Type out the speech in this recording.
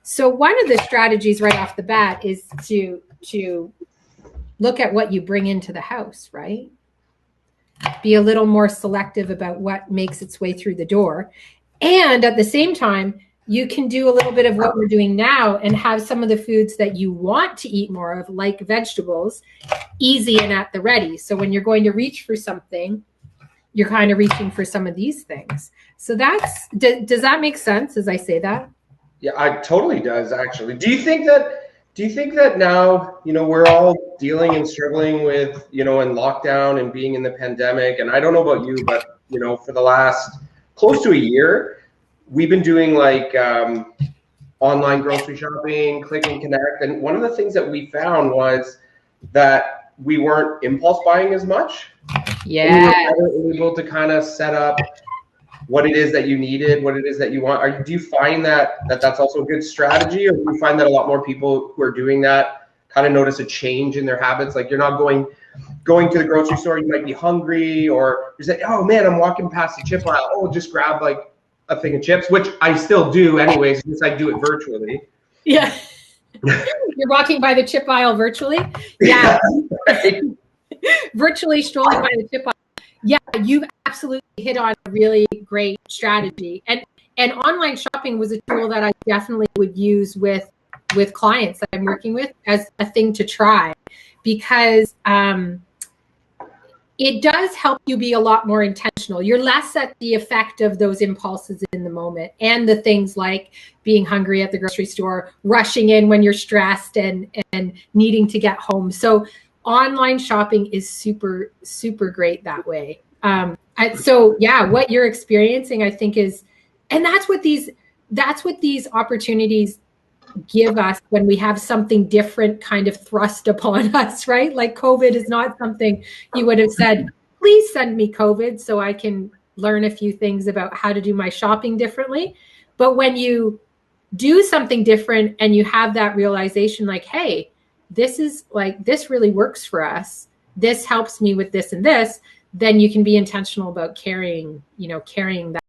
So one of the strategies right off the bat is to look at what you bring into the house, right? Be a little more selective about what makes its way through the door. And at the same time, you can do a little bit of what we're doing now and have some of the foods that you want to eat more of, like vegetables, easy and at the ready. So when you're going to reach for something, you're kind of reaching for some of these things. So does that make sense as I say that? Yeah, it totally does, actually. Do you think that now, we're all dealing and struggling with, in lockdown and being in the pandemic, and I don't know about you, but, for the last close to a year, we've been doing like online grocery shopping, click and connect. And one of the things that we found was that we weren't impulse buying as much. Yeah. We were able to kind of set up what it is that you needed, what it is that you want. Do you find that's also a good strategy, or do you find that a lot more people who are doing that kind of notice a change in their habits? Like you're not going to the grocery store, you might be hungry, or you say, oh man, I'm walking past the chip aisle. Oh, just grab like a thing of chips, which I still do anyways, since I do it virtually. Yeah. You're walking by the chip aisle virtually? Yeah. Right. Virtually strolling by the chip aisle. Yeah, you've absolutely hit on a really great strategy. And online shopping was a tool that I definitely would use with clients that I'm working with as a thing to try, because it does help you be a lot more intentional. You're less at the effect of those impulses in the moment, and the things like being hungry at the grocery store, rushing in when you're stressed and needing to get home. So online shopping is super, super great that way. So yeah, what you're experiencing, I think and that's what these opportunities give us when we have something different kind of thrust upon us, right? Like COVID is not something you would have said, please send me COVID so I can learn a few things about how to do my shopping differently. But when you do something different and you have that realization, like, hey, this really works for us, this helps me with this and this, then you can be intentional about carrying that